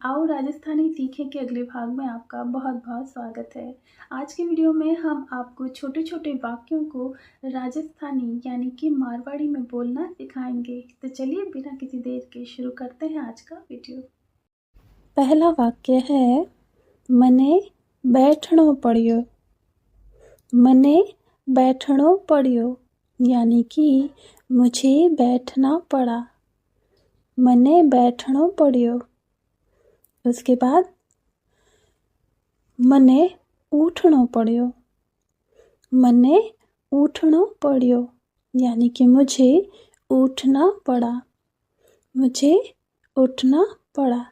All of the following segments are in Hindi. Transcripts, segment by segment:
आओ राजस्थानी सीखें के अगले भाग में आपका बहुत बहुत स्वागत है। आज की वीडियो में हम आपको छोटे छोटे वाक्यों को राजस्थानी यानी कि मारवाड़ी में बोलना सिखाएंगे। तो चलिए बिना किसी देर के शुरू करते हैं आज का वीडियो। पहला वाक्य है मने बैठणो पड़ियो। मने बैठणो पड़ियो यानी कि मुझे बैठना पड़ा। मने बैठणो पड़ियो। उसके बाद मने उठणो पड़ियो। मने उठणो पड़ियो यानी कि मुझे उठना पड़ा। मुझे उठना पड़ा।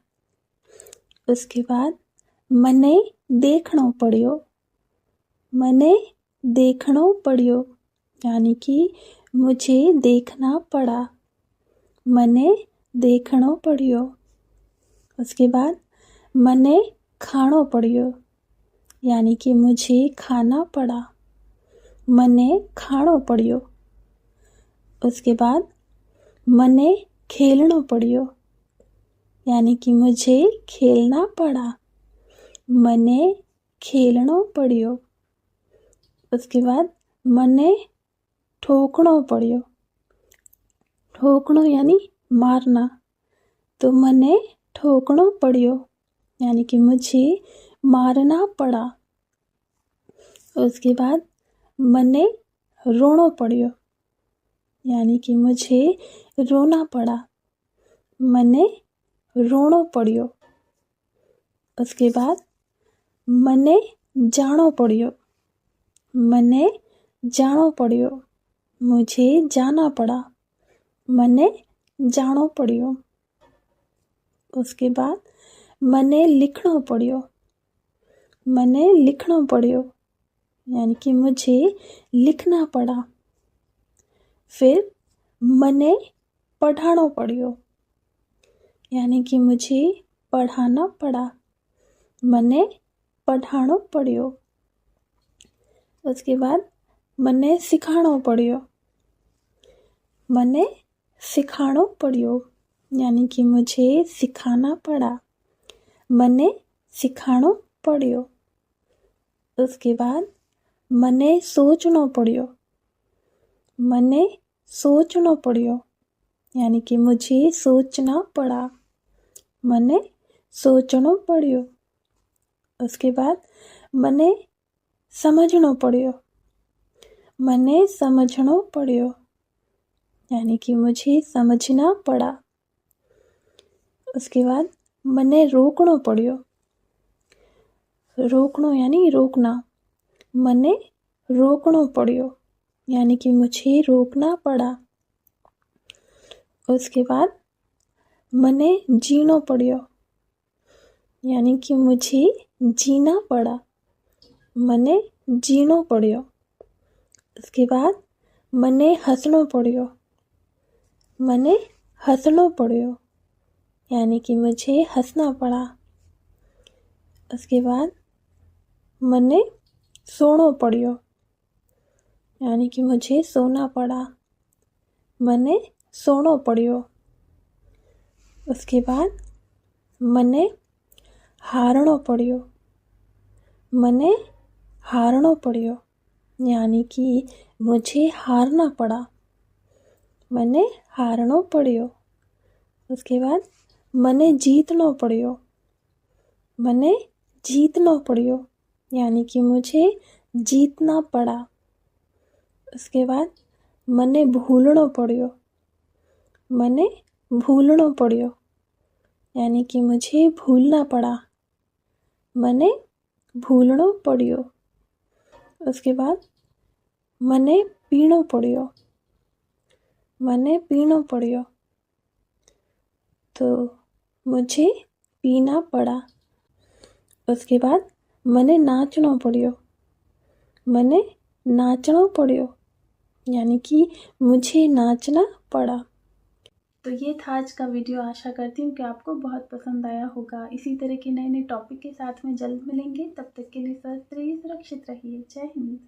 उसके बाद मने देखणो पड़ियो। मने देखणो पड़ियो यानी कि मुझे देखना पड़ा। मने देखणो पड़ियो। उसके बाद मने खाणो पड़ियो यानी कि मुझे खाना पड़ा। मने खाणो पड़ियो। उसके बाद मने खेलणो पड़ियो यानी कि मुझे खेलना पड़ा। मने खेलणो पड़ियो। उसके बाद मने ठोकणो पड़ियो। ठोकणो यानी मारना, तो मने ठोकणो पड़ियो यानी कि मुझे मारना पड़ा। उसके बाद मने रोणो पड़ियो यानी कि मुझे रोना पड़ा। मने रोणो पड़ियो। उसके बाद मने जाणो पड़ियो। मने जाणो पड़ियो मुझे जाना पड़ा। मने जाणो पड़ियो। उसके बाद मने लिखणो पड़ियो। मने लिखणो पड़ियो यानी कि मुझे लिखना पड़ा। फिर मने पढ़ाणो पड़ियो यानी कि मुझे पढ़ाना पड़ा। मने पढ़ाणो पड़ियो। उसके बाद मने सिखाणो पड़ियो। मने सिखाणो पड़ियो यानी कि मुझे सिखाना पड़ा। मने सिखाणो पड़ियो। उसके बाद मने सोचणो पड़ियो। मने सोचणो पड़ियो यानी कि मुझे सोचना पड़ा। मने सोचणो पड़ियो। उसके बाद मने समझणो पड़ियो। मने समझणो पड़ियो यानी कि मुझे समझना पड़ा। उसके बाद मने रोकणो पड़ियो। रोकणो यानी रोकना। मने रोकणो पड़ियो यानी कि मुझे रोकना पड़ा। उसके बाद मने जीणो पड़ियो यानी कि मुझे जीना पड़ा। मने जीणो पड़ियो। उसके बाद मने हंसणो पड़ियो। मने हंसणो पड़ियो यानी कि मुझे हंसना पड़ा। उसके बाद मने सोणो पड़ियो यानी कि मुझे सोना पड़ा। मने सोणो पड़ियो। उसके बाद मने हारणो पड़ियो। मने हारणो पड़ियो यानी कि मुझे हारना पड़ा। मने हारणो पड़ियो। उसके बाद मने जीतणो पड़ियो। मने जीतणो पड़ियो यानी कि मुझे जीतना पड़ा। उसके बाद मने भूलणो पड़ियो। मने भूलणो पड़ियो यानी कि मुझे भूलना पड़ा। मने भूलणो पड़ियो। उसके बाद मने पीणो पड़ियो। मने पीणो पड़ियो तो मुझे पीना पड़ा। उसके बाद मने नाचणो पड़ियो। मने नाचणो पड़ियो यानी कि मुझे नाचना पड़ा। तो ये था आज का वीडियो। आशा करती हूँ कि आपको बहुत पसंद आया होगा। इसी तरह के नए नए टॉपिक के साथ में जल्द मिलेंगे। तब तक के लिए स्वस्थ रहिए, सुरक्षित रहिए। जय हिंद।